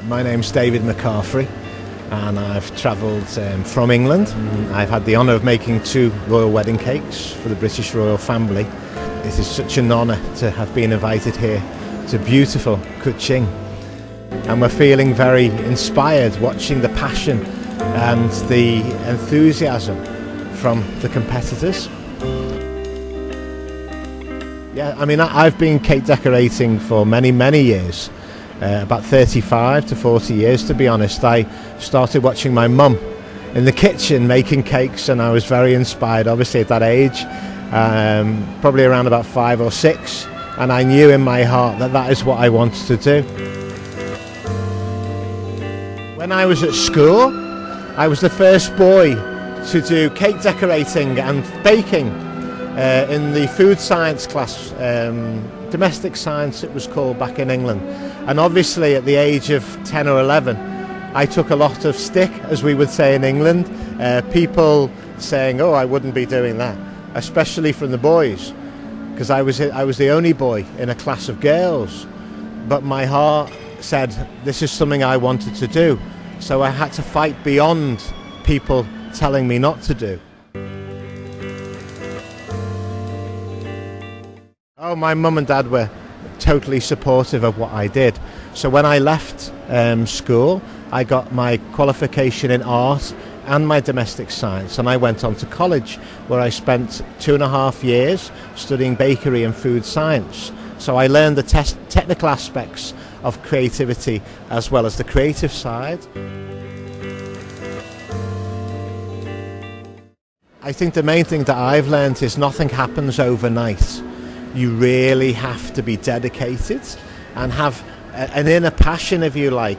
My name's David McCaffrey and I've travelled from England. I've had the honour of making 2 royal wedding cakes for the British royal family. It is such an honour to have been invited here to beautiful Kuching, and we're feeling very inspired watching the passion and the enthusiasm from the competitors. Yeah, I mean, I've been cake decorating for many years. About 35 to 40 years, to be honest. I started watching my mum in the kitchen making cakes, and I was very inspired, obviously, at that age, probably around about 5 or 6, and I knew in my heart that that is what I wanted to do. When I was at school, I was the first boy to do cake decorating and baking in the food science class, domestic science it was called back in England. And obviously at the age of 10 or 11 I took a lot of stick, as we would say in England, people saying, oh, I wouldn't be doing that, especially from the boys, because I was the only boy in a class of girls. But my heart said this is something I wanted to do, so I had to fight beyond people telling me not to do. Oh, my mum and dad were totally supportive of what I did. So when I left school, I got my qualification in art and my domestic science, and I went on to college where I spent 2.5 years studying bakery and food science. So I learned the technical aspects of creativity as well as the creative side. I think the main thing that I've learned is nothing happens overnight. You really have to be dedicated and have an inner passion, if you like.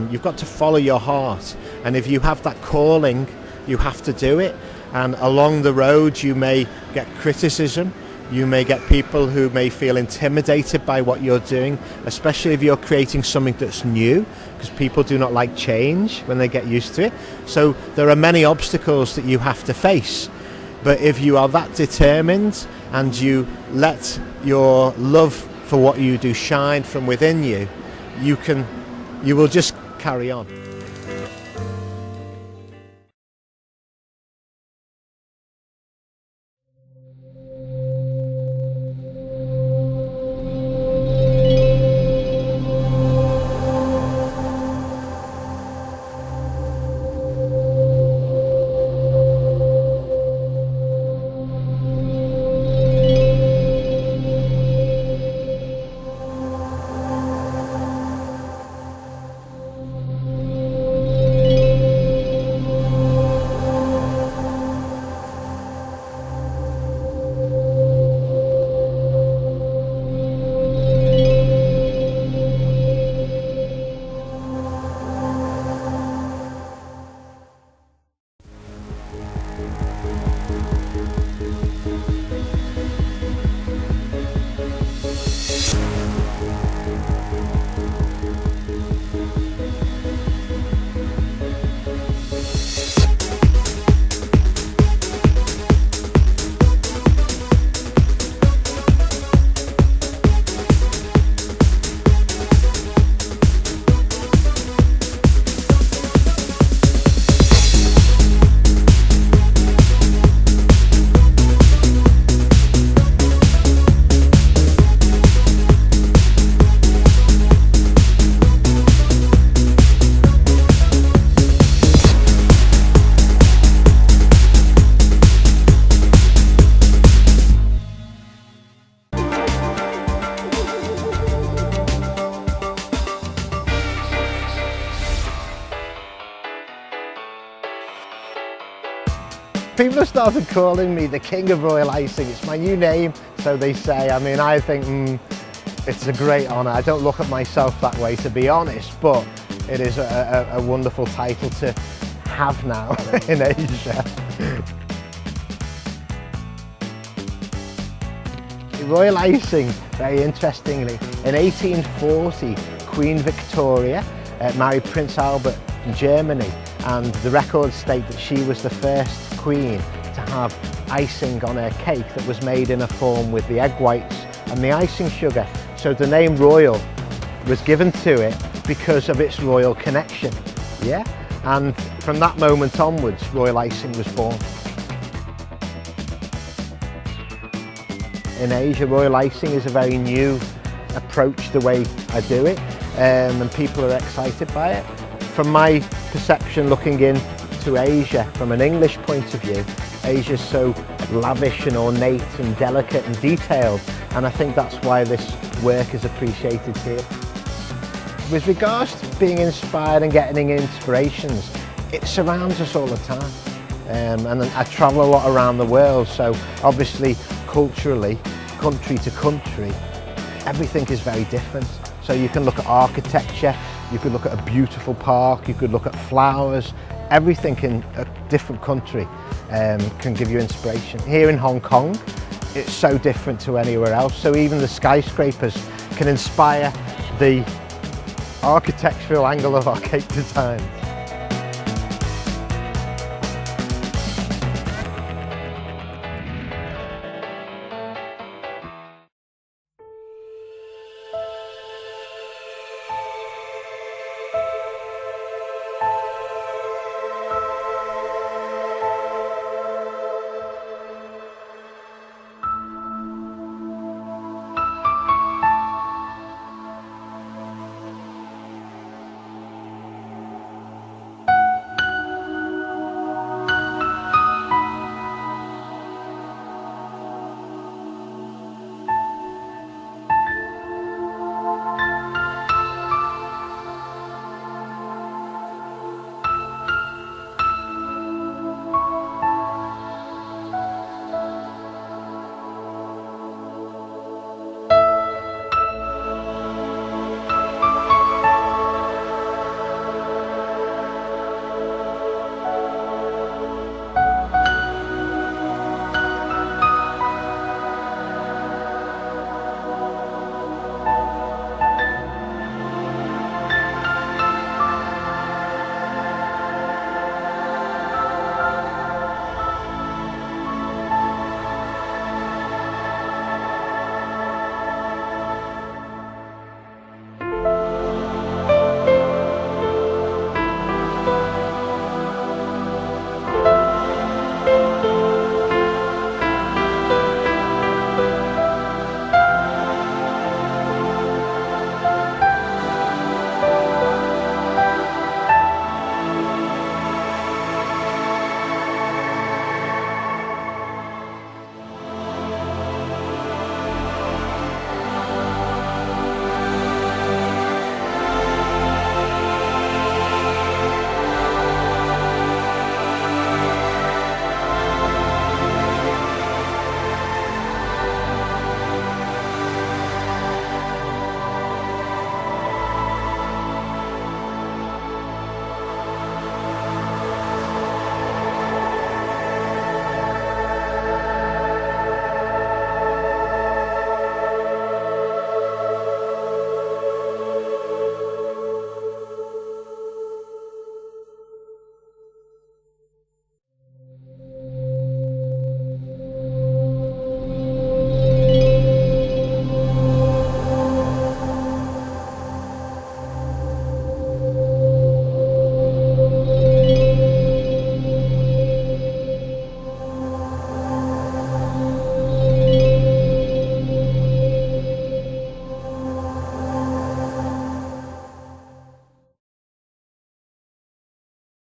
You've got to follow your heart, and if you have that calling, you have to do it. And along the road you may get criticism, you may get people who may feel intimidated by what you're doing, especially if you're creating something that's new, because people do not like change when they get used to it. So there are many obstacles that you have to face. But if you are that determined and you let your love for what you do shine from within you, you will just carry on. People have started calling me the king of royal icing. It's my new name, so they say. I mean, I think it's a great honour. I don't look at myself that way, to be honest, but it is a wonderful title to have now in Asia. Royal icing, very interestingly, in 1840, Queen Victoria married Prince Albert in Germany, and the records state that she was the first queen to have icing on her cake that was made in a form with the egg whites and the icing sugar. So the name royal was given to it because of its royal connection. Yeah, and from that moment onwards, royal icing was born. In Asia, royal icing is a very new approach, the way I do it, and people are excited by it. From my perception looking into Asia, from an English point of view, Asia's so lavish and ornate and delicate and detailed, and I think that's why this work is appreciated here. With regards to being inspired and getting inspirations, it surrounds us all the time. And I travel a lot around the world, so obviously culturally, country to country, everything is very different. So you can look at architecture, you could look at a beautiful park, you could look at flowers. Everything in a different country can give you inspiration. Here in Hong Kong, it's so different to anywhere else. So even the skyscrapers can inspire the architectural angle of our cake designs.